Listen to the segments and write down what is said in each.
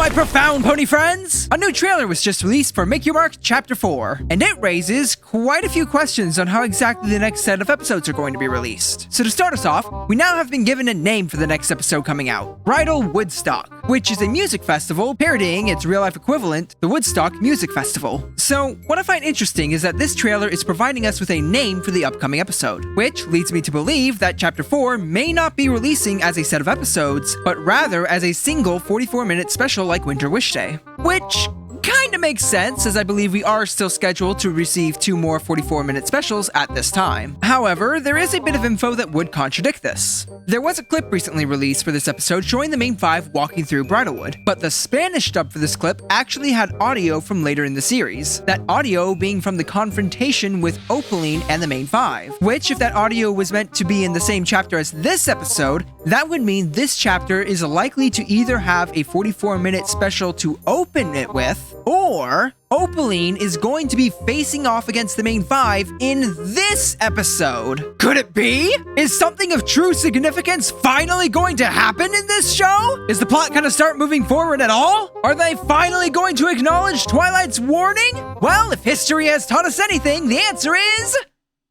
my profound pony friends! A new trailer was just released for Make Your Mark Chapter 4, and it raises quite a few questions on how exactly the next set of episodes are going to be released. So to start us off, we now have been given a name for the next episode coming out, Bridal Woodstock, which is a music festival parodying its real-life equivalent, the Woodstock Music Festival. So what I find interesting is that this trailer is providing us with a name for the upcoming episode, which leads me to believe that Chapter 4 may not be releasing as a set of episodes, but rather as a single 44-minute special like Winter Wish Day. Which kinda makes sense, as I believe we are still scheduled to receive 2 more 44-minute specials at this time. However, there is a bit of info that would contradict this. There was a clip recently released for this episode showing the main 5 walking through Bridalwood, but the Spanish dub for this clip actually had audio from later in the series, that audio being from the confrontation with Opaline and the main 5, which if that audio was meant to be in the same chapter as this episode, that would mean this chapter is likely to either have a 44-minute special to open it with, or Opaline is going to be facing off against the main 5 in this episode. Could it be? Is something of true significance finally going to happen in this show? Is the plot gonna start moving forward at all? Are they finally going to acknowledge Twilight's warning? Well, if history has taught us anything, the answer is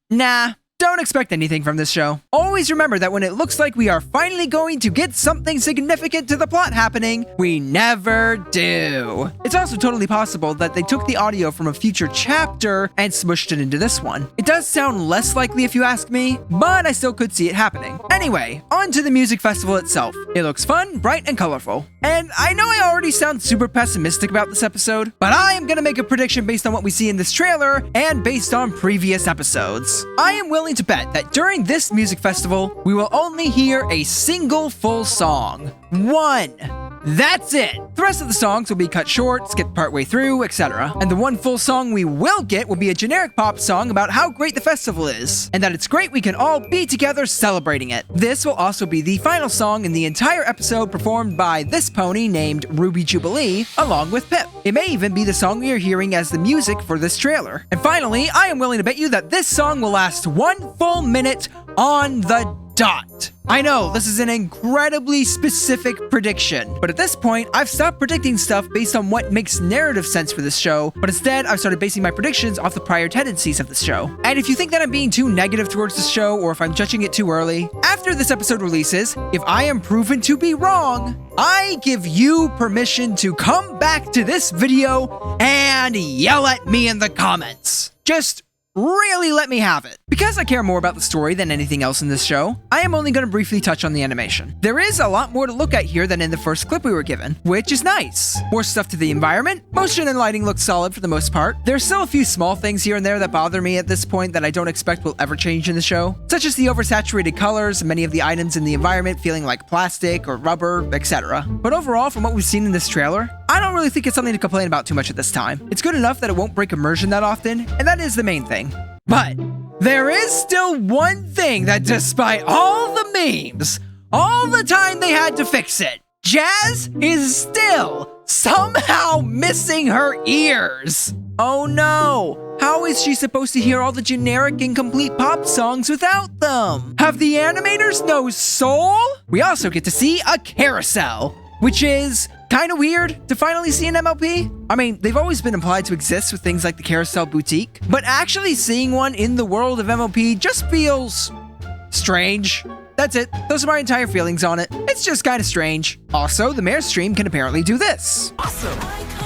nah. Don't expect anything from this show. Always remember that when it looks like we are finally going to get something significant to the plot happening, we never do. It's also totally possible that they took the audio from a future chapter and smushed it into this one. It does sound less likely if you ask me, but I still could see it happening. Anyway, on to the music festival itself. It looks fun, bright, and colorful. And I know I already sound super pessimistic about this episode, but I am gonna make a prediction based on what we see in this trailer and based on previous episodes. I am willing to bet that during this music festival, we will only hear a single full song. One. That's it! The rest of the songs will be cut short, skipped partway through, etc. And the one full song we will get will be a generic pop song about how great the festival is, and that it's great we can all be together celebrating it. This will also be the final song in the entire episode performed by this pony named Ruby Jubilee, along with Pip. It may even be the song we are hearing as the music for this trailer. And finally, I am willing to bet you that this song will last 1 full minute on the dot. I know, this is an incredibly specific prediction, but at this point, I've stopped predicting stuff based on what makes narrative sense for this show, but instead, I've started basing my predictions off the prior tendencies of this show. And if you think that I'm being too negative towards this show, or if I'm judging it too early, after this episode releases, if I am proven to be wrong, I give you permission to come back to this video and yell at me in the comments. Just really let me have it. Because I care more about the story than anything else in this show, I am only going to briefly touch on the animation. There is a lot more to look at here than in the first clip we were given, which is nice. More stuff to the environment, motion and lighting look solid for the most part. There's still a few small things here and there that bother me at this point that I don't expect will ever change in the show, such as the oversaturated colors and many of the items in the environment feeling like plastic or rubber, etc. But overall, from what we've seen in this trailer, I don't really think it's something to complain about too much at this time. It's good enough that it won't break immersion that often, and that is the main thing. But there is still one thing that, despite all the memes, all the time they had to fix it, Jazz is still somehow missing her ears. Oh no, how is she supposed to hear all the generic incomplete pop songs without them? Have the animators no soul? We also get to see a carousel, which is kind of weird to finally see an MLP. I mean, they've always been implied to exist with things like the Carousel Boutique, but actually seeing one in the world of MLP just feels strange. That's it. Those are my entire feelings on it. It's just kind of strange. Also, the mayor's stream can apparently do this. Awesome.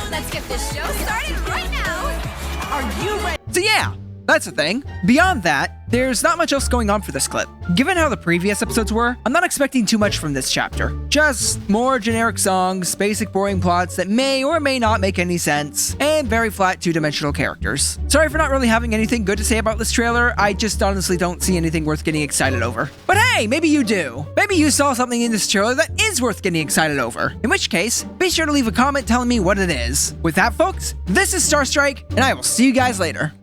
Let's get this show started right now. Are you ready? So yeah, that's the thing. Beyond that, there's not much else going on for this clip. Given how the previous episodes were, I'm not expecting too much from this chapter. Just more generic songs, basic boring plots that may or may not make any sense, and very flat two-dimensional characters. Sorry for not really having anything good to say about this trailer, I just honestly don't see anything worth getting excited over. But hey, maybe you do. Maybe you saw something in this trailer that is worth getting excited over. In which case, be sure to leave a comment telling me what it is. With that folks, this is Starstrike, and I will see you guys later.